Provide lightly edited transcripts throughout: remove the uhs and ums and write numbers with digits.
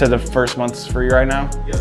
said the first month's free right now? Yep.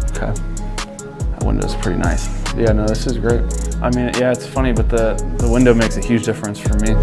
Okay. That window's pretty nice. Yeah, no, this is great. I mean, yeah, it's funny, but the window makes a huge difference for me.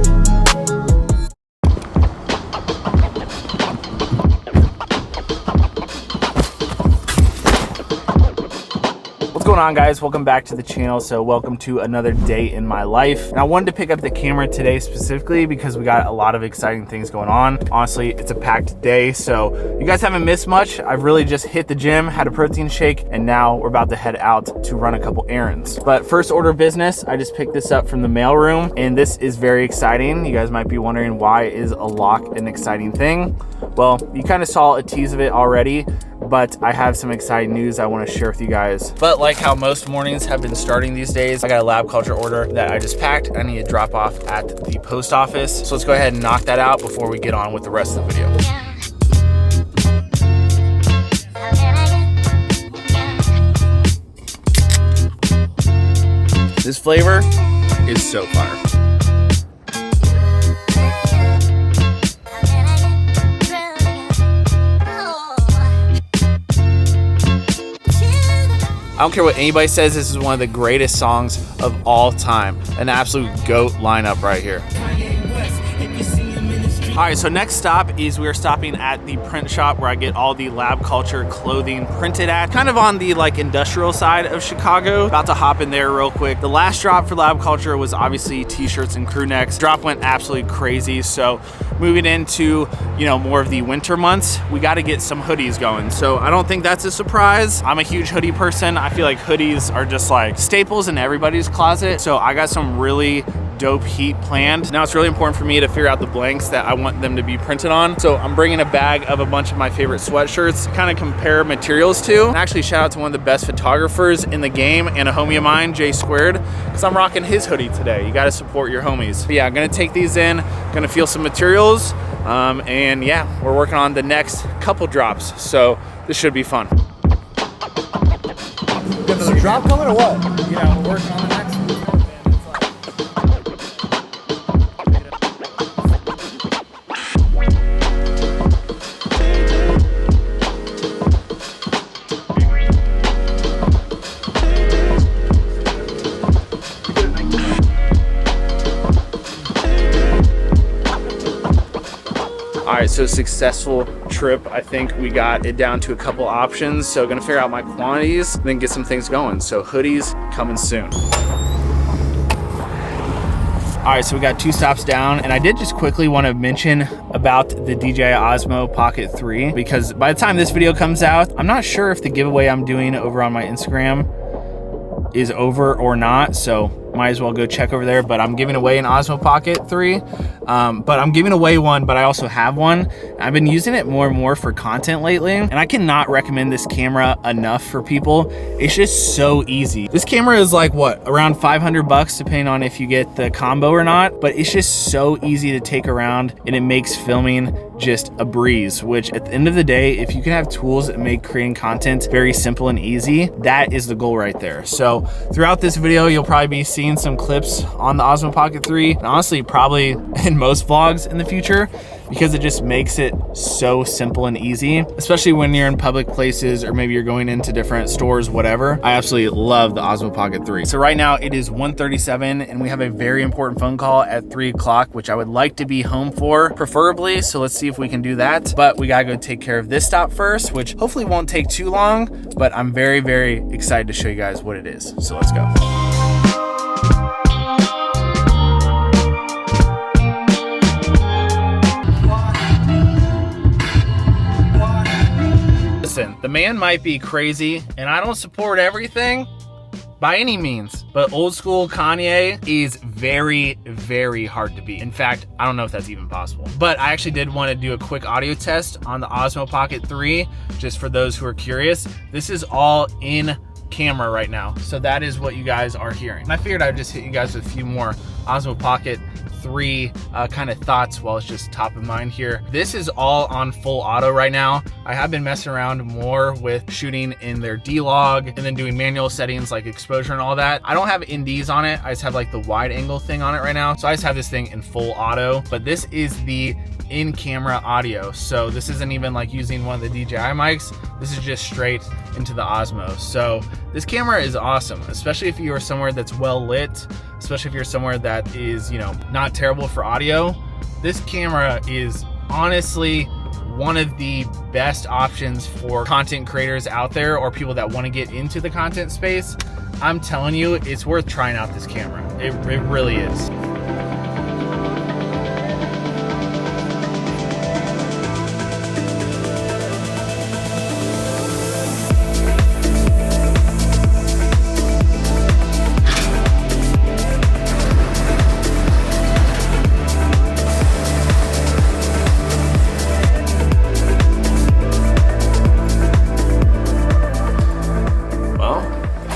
What's going on, guys? Welcome back to the channel. So welcome to another day in my life. And I wanted to pick up the camera today specifically because we got a lot of exciting things going on. Honestly, it's a packed day, so you guys haven't missed much. I've really just hit the gym, had a protein shake, and now we're about to head out to run a couple errands. But first order of business, I just picked this up from the mailroom, and this is very exciting. You guys might be wondering, why is a lock an exciting thing? Well, you kind of saw a tease of it already, but I have some exciting news I want to share with you guys. But like how most mornings have been starting these days, I got a lab culture order that I just packed. I need to drop off at the post office. So let's go ahead and knock that out before we get on with the rest of the video. This flavor is so fire. I don't care what anybody says, this is one of the greatest songs of all time. An absolute GOAT lineup right here. All right, so next stop is we're stopping at the print shop where I get all the lab culture clothing printed at. Kind of on the like industrial side of Chicago. About to hop in there real quick. The last drop for lab culture was obviously t-shirts and crew necks. Drop went absolutely crazy. So moving into, you know, more of the winter months, we got to get some hoodies going. So I don't think that's a surprise. I'm a huge hoodie person. I feel like hoodies are just like staples in everybody's closet. So I got some really dope heat planned. Now it's really important for me to figure out the blanks that I want them to be printed on. So I'm bringing a bag of a bunch of my favorite sweatshirts, kind of compare materials to. And actually shout out to one of the best photographers in the game and a homie of mine, J Squared, because I'm rocking his hoodie today. You got to support your homies. But yeah, I'm gonna take these in, gonna feel some materials, and yeah, we're working on the next couple drops. So this should be fun. Is the drop coming or what? Yeah, we're working on the next one. All right, so successful trip. I think we got it down to a couple options. So gonna figure out my quantities, then get some things going. So hoodies coming soon. All right, so we got 2 stops down, and I did just quickly want to mention about the DJI Osmo Pocket 3, because by the time this video comes out, I'm not sure if the giveaway I'm doing over on my Instagram is over or not, so might as well go check over there. But I'm giving away an Osmo Pocket 3, but I'm giving away one, but I also have one. I've been using it more and more for content lately, and I cannot recommend this camera enough for people. It's just so easy. This camera is like, what, around 500 bucks, depending on if you get the combo or not, but it's just so easy to take around, and it makes filming just a breeze, which at the end of the day, if you can have tools that make creating content very simple and easy, that is the goal right there. So throughout this video, you'll probably be seeing some clips on the Osmo Pocket 3, and honestly probably in most vlogs in the future, because it just makes it so simple and easy, especially when you're in public places or maybe you're going into different stores, whatever. I absolutely love the Osmo Pocket 3. So right now it is 1:37 and we have a very important phone call at 3 o'clock, which I would like to be home for, preferably. So let's see if we can do that. But we gotta go take care of this stop first, which hopefully won't take too long, but I'm very, very excited to show you guys what it is. So let's go. Listen, the man might be crazy, and I don't support everything by any means, but old school Kanye is very, very hard to beat. In fact, I don't know if that's even possible. But I actually did want to do a quick audio test on the Osmo Pocket 3, just for those who are curious. This is all in camera right now, so that is what you guys are hearing. And I figured I'd just hit you guys with a few more Osmo Pocket 3 kind of thoughts while it's just top of mind here. This is all on full auto right now. I have been messing around more with shooting in their D-Log and then doing manual settings like exposure and all that. I don't have NDs on it. I just have like the wide angle thing on it right now. So I just have this thing in full auto, but this is the in-camera audio. So this isn't even like using one of the DJI mics. This is just straight into the Osmo. So this camera is awesome, especially if you are somewhere that's well lit, especially if you're somewhere that is, you know, not terrible for audio. This camera is honestly one of the best options for content creators out there or people that want to get into the content space. I'm telling you, it's worth trying out this camera. It really is.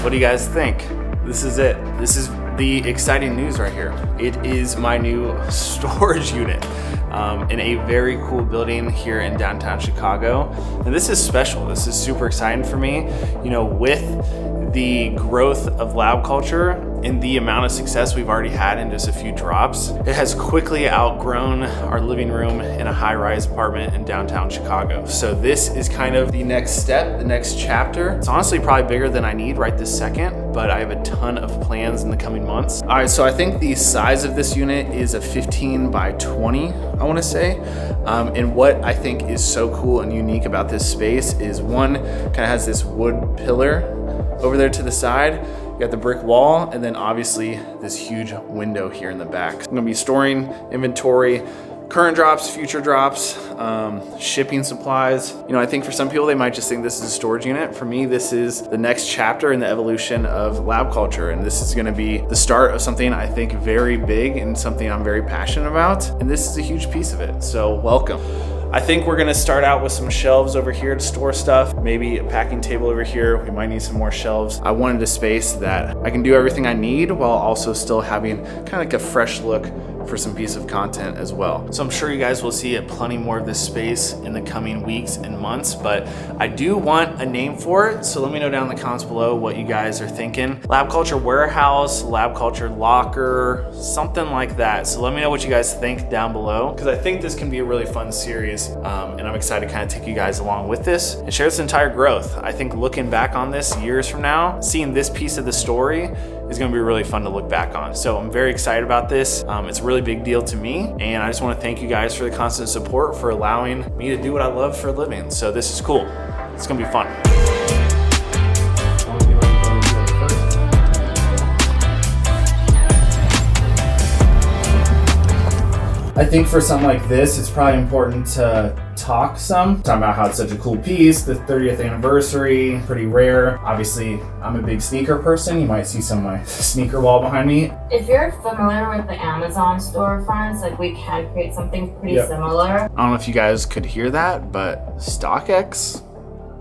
What do you guys think? This is it. This is the exciting news right here. It is my new storage unit in a very cool building here in downtown Chicago. And this is special. This is super exciting for me. You know, with the growth of lab culture and the amount of success we've already had in just a few drops, it has quickly outgrown our living room in a high-rise apartment in downtown Chicago. So this is kind of the next step, the next chapter. It's honestly probably bigger than I need right this second, but I have a ton of plans in the coming months. All right, so I think the size of this unit is a 15 by 20, I wanna say. And what I think is so cool and unique about this space is one, kind of has this wood pillar over there to the side. You got the brick wall, and then obviously this huge window here in the back. I'm gonna be storing inventory, current drops, future drops, shipping supplies. You know, I think for some people, they might just think this is a storage unit. For me, this is the next chapter in the evolution of lab culture. And this is gonna be the start of something I think very big and something I'm very passionate about. And this is a huge piece of it, so welcome. I think we're gonna start out with some shelves over here to store stuff, maybe a packing table over here. We might need some more shelves. I wanted a space that I can do everything I need while also still having kind of like a fresh look for some piece of content as well. So I'm sure you guys will see plenty more of this space in the coming weeks and months, but I do want a name for it. So let me know down in the comments below what you guys are thinking. Lab Culture Warehouse, Lab Culture Locker, something like that. So let me know what you guys think down below, because I think this can be a really fun series. And I'm excited to kind of take you guys along with this and share this entire growth. I think looking back on this years from now, seeing this piece of the story is gonna be really fun to look back on. So I'm very excited about this. It's a really big deal to me. And I just wanna thank you guys for the constant support, for allowing me to do what I love for a living. So this is cool. It's gonna be fun. I think for something like this, it's probably important to talk some. Talking about how it's such a cool piece, the 30th anniversary, pretty rare. Obviously, I'm a big sneaker person. You might see some of my sneaker wall behind me. If you're familiar with the Amazon storefronts, like we can create something pretty similar. I don't know if you guys could hear that, but StockX,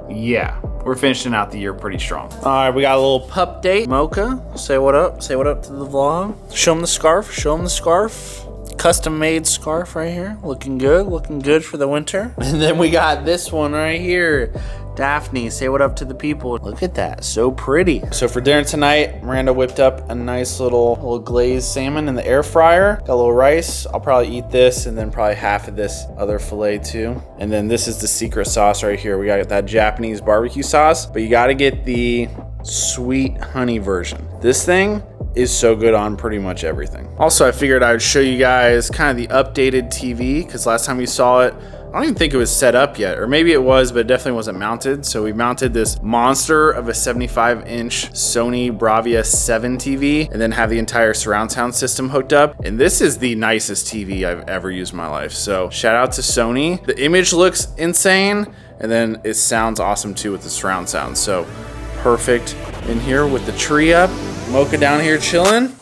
yeah. We're finishing out the year pretty strong. All right, we got a little pup date. Mocha, say what up. Say what up to the vlog. Show them the scarf, show them the scarf. Custom made scarf right here, looking good for the winter. And then we got this one right here. Daphne, say what up to the people. Look at that, so pretty. So for dinner tonight, Miranda whipped up a nice little glazed salmon in the air fryer. Got a little rice. I'll probably eat this and then probably half of this other filet too. And then this is the secret sauce right here. We got that Japanese barbecue sauce, but you gotta get the sweet honey version. This thing is so good on pretty much everything. Also, I figured I would show you guys kind of the updated TV, because last time you saw it, I don't even think it was set up yet, or maybe it was, but it definitely wasn't mounted. So we mounted this monster of a 75-inch Sony Bravia 7 TV, and then have the entire surround sound system hooked up. And this is the nicest TV I've ever used in my life. So shout out to Sony. The image looks insane, and then it sounds awesome too with the surround sound. So perfect in here with the tree up. Mocha down here chilling.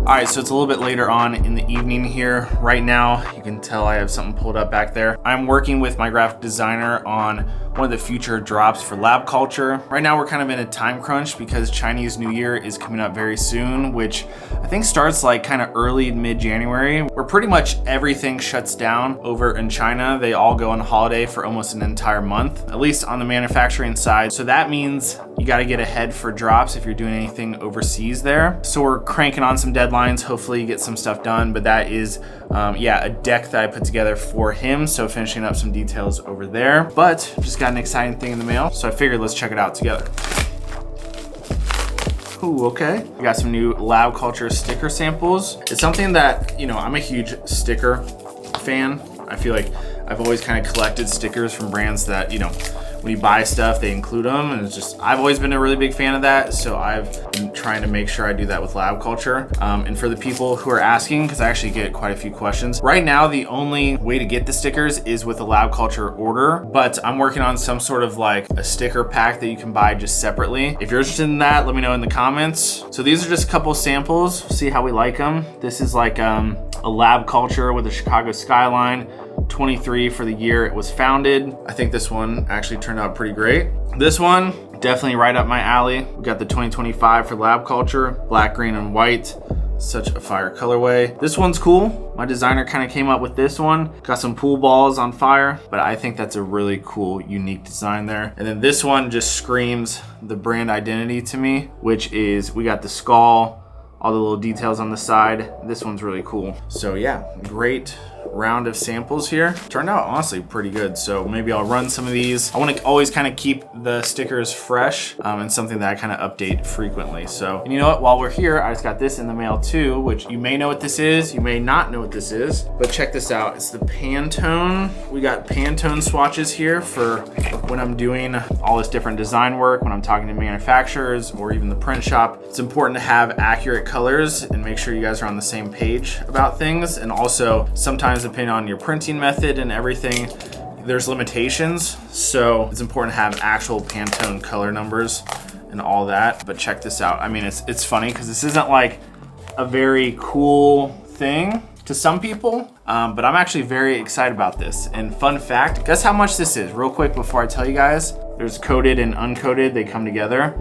All right, so it's a little bit later on in the evening here. Right now, you can tell I have something pulled up back there. I'm working with my graphic designer on one of the future drops for lab culture. Right now, we're kind of in a time crunch because Chinese New Year is coming up very soon, which I think starts like kind of early mid-January, where pretty much everything shuts down over in China. They all go on holiday for almost an entire month, at least on the manufacturing side. So that means you got to get ahead for drops if you're doing anything overseas there. So we're cranking on some deadlines. Hopefully you get some stuff done, but that is, a deck that I put together for him. So finishing up some details over there, but just got an exciting thing in the mail. So I figured let's check it out together. Ooh, okay. We got some new lab culture sticker samples. It's something that, I'm a huge sticker fan. I feel like I've always kind of collected stickers from brands that, when you buy stuff, they include them. And it's just, I've always been a really big fan of that. So I've been trying to make sure I do that with lab culture. And for the people who are asking, because I actually get quite a few questions, right now, the only way to get the stickers is with a lab culture order, but I'm working on some sort of like a sticker pack that you can buy just separately. If you're interested in that, let me know in the comments. So these are just a couple samples, see how we like them. This is like a lab culture with a Chicago skyline. 23 for the year it was founded. I think this one actually turned out pretty great. This one, definitely right up my alley. We got the 2025 for lab culture, black, green, and white. Such a fire colorway. This one's cool. My designer kind of came up with this one. Got some pool balls on fire, but I think that's a really cool, unique design there. And then this one just screams the brand identity to me, which is, we got the skull, all the little details on the side. This one's really cool. So yeah, great round of samples here. Turned out honestly pretty good. So maybe I'll run some of these. I want to always kind of keep the stickers fresh and something that I kind of update frequently. So, and you know what, while we're here, I just got this in the mail too, which you may know what this is, you may not know what this is, but check this out. It's the Pantone. We got Pantone swatches here for when I'm doing all this different design work, when I'm talking to manufacturers or even the print shop. It's important to have accurate colors and make sure you guys are on the same page about things. And also sometimes depending on your printing method and everything, there's limitations. So it's important to have actual Pantone color numbers and all that. But check this out. I mean, it's funny because this isn't like a very cool thing to some people, but I'm actually very excited about this. And fun fact, guess how much this is? Real quick before I tell you guys. There's coated and uncoated, they come together.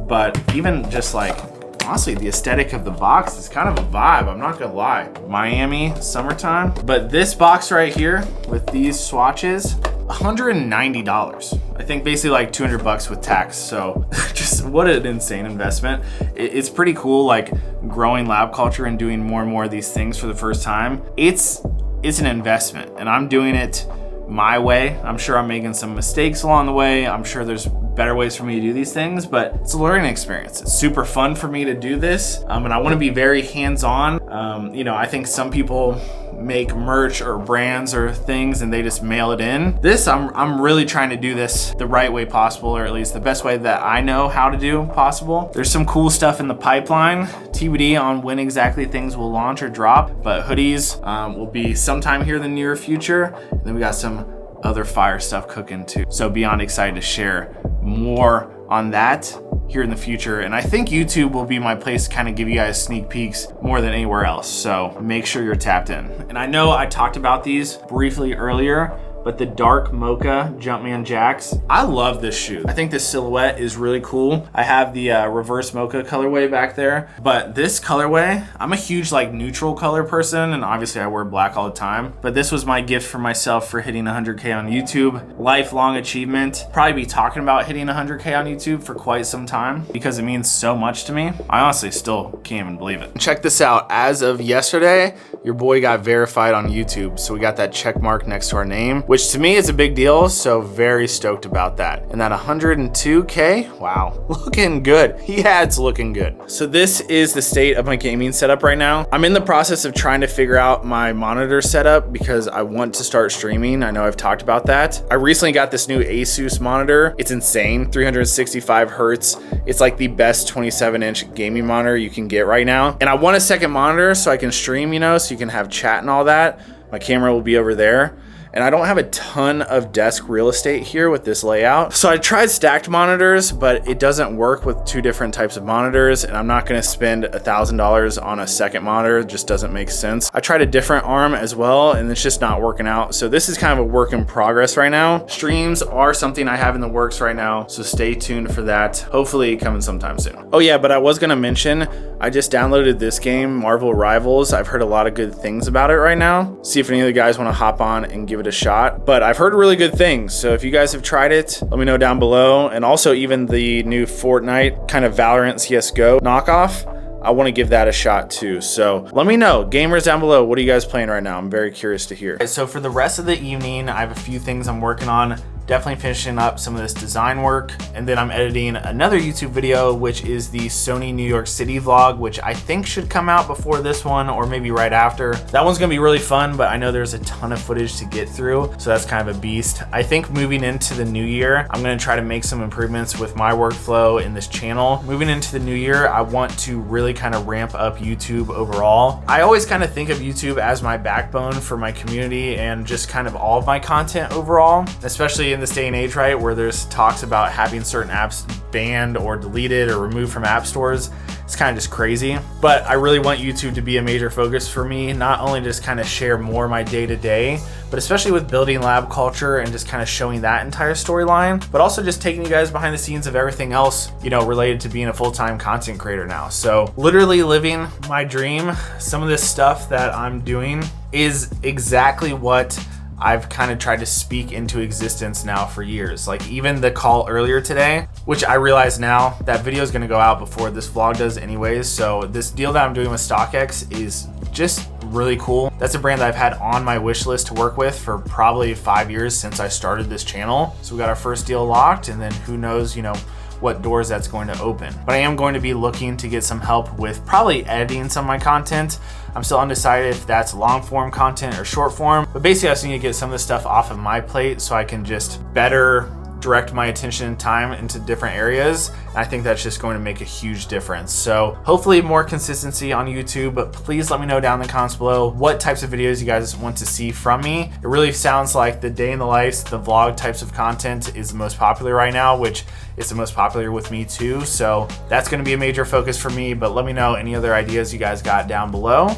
But even just like, honestly, the aesthetic of the box is kind of a vibe, I'm not gonna lie. Miami, summertime. But this box right here with these swatches, $190. I think basically like 200 bucks with tax. So just what an insane investment. It's pretty cool, like growing lab culture and doing more and more of these things for the first time. It's an investment and I'm doing it my way. I'm sure I'm making some mistakes along the way. I'm sure there's better ways for me to do these things, but it's a learning experience. It's super fun for me to do this. And I want to be very hands-on. I think some people make merch or brands or things and they just mail it in. This, I'm really trying to do this the right way possible, or at least the best way that I know how to do possible. There's some cool stuff in the pipeline. TBD on when exactly things will launch or drop, but hoodies will be sometime here in the near future. And then we got some other fire stuff cooking too. So beyond excited to share more on that here in the future. And I think YouTube will be my place to kind of give you guys sneak peeks more than anywhere else. So make sure you're tapped in. And I know I talked about these briefly earlier, but the dark mocha Jumpman Jacks, I love this shoe. I think this silhouette is really cool. I have the reverse mocha colorway back there, but this colorway, I'm a huge like neutral color person, and obviously I wear black all the time, but this was my gift for myself for hitting 100K on YouTube. Lifelong achievement. Probably be talking about hitting 100K on YouTube for quite some time because it means so much to me. I honestly still can't even believe it. Check this out. As of yesterday, your boy got verified on YouTube. So we got that check mark next to our name, which to me is a big deal. So very stoked about that. And that 102K, wow, looking good. Yeah, it's looking good. So this is the state of my gaming setup right now. I'm in the process of trying to figure out my monitor setup because I want to start streaming. I know I've talked about that. I recently got this new Asus monitor. It's insane, 365 Hertz. It's like the best 27-inch gaming monitor you can get right now. And I want a second monitor so I can stream, so you can have chat and all that. My camera will be over there. and I don't have a ton of desk real estate here with this layout. So I tried stacked monitors, but it doesn't work with two different types of monitors, and I'm not gonna spend $1,000 on a second monitor. It just doesn't make sense. I tried a different arm as well, and it's just not working out. So this is kind of a work in progress right now. Streams are something I have in the works right now, so stay tuned for that. Hopefully coming sometime soon. Oh yeah, but I was gonna mention, I just downloaded this game, Marvel Rivals. I've heard a lot of good things about it right now. See if any of the guys wanna hop on and give it a shot. But I've heard really good things, so if you guys have tried it, let me know down below. And also even the new Fortnite kind of Valorant CSGO knockoff, I want to give that a shot too. So let me know, gamers down below, what are you guys playing right now? I'm very curious to hear. So for the rest of the evening, I have a few things I'm working on. Definitely finishing up some of this design work, and then I'm editing another YouTube video, which is the Sony New York City vlog, which I think should come out before this one or maybe right after. That one's gonna be really fun, but I know there's a ton of footage to get through, so that's kind of a beast. I think moving into the new year, I'm gonna try to make some improvements with my workflow in this channel. Moving into the new year, I want to really kind of ramp up YouTube overall. I always kind of think of YouTube as my backbone for my community and just kind of all of my content overall, especially in this day and age, right, where there's talks about having certain apps banned or deleted or removed from app stores. It's kind of just crazy, but I really want YouTube to be a major focus for me, not only just kind of share more of my day-to-day, but especially with building lab culture and just kind of showing that entire storyline, but also just taking you guys behind the scenes of everything else, you know, related to being a full-time content creator now. So literally living my dream. Some of this stuff that I'm doing is exactly what I've kind of tried to speak into existence now for years. Like even the call earlier today, which I realize now that video is gonna go out before this vlog does anyways. So this deal that I'm doing with StockX is just really cool. That's a brand that I've had on my wish list to work with for probably 5 years since I started this channel. So we got our first deal locked, and then who knows, you know, what doors that's going to open. But I am going to be looking to get some help with probably editing some of my content. I'm still undecided if that's long form content or short form, but basically I just need to get some of this stuff off of my plate so I can just better direct my attention and time into different areas. And I think that's just going to make a huge difference. So hopefully more consistency on YouTube, but please let me know down in the comments below what types of videos you guys want to see from me. It really sounds like the day in the life, the vlog types of content is the most popular right now, which is the most popular with me too. So that's gonna be a major focus for me, but let me know any other ideas you guys got down below.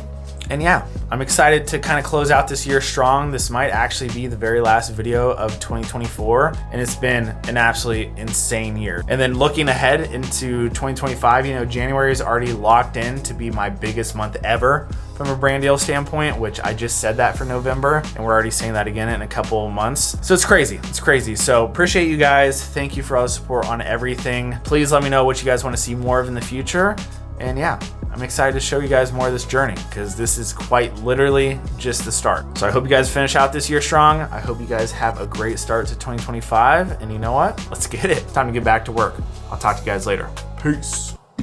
And yeah, I'm excited to kind of close out this year strong. This might actually be the very last video of 2024, and it's been an absolutely insane year. And then looking ahead into 2025, you know, January is already locked in to be my biggest month ever from a brand deal standpoint, which I just said that for November, and we're already saying that again in a couple of months. So it's crazy, it's crazy. So appreciate you guys. Thank you for all the support on everything. Please let me know what you guys want to see more of in the future. And yeah, I'm excited to show you guys more of this journey because this is quite literally just the start. So I hope you guys finish out this year strong. I hope you guys have a great start to 2025. And you know what? Let's get it. Time to get back to work. I'll talk to you guys later. Peace.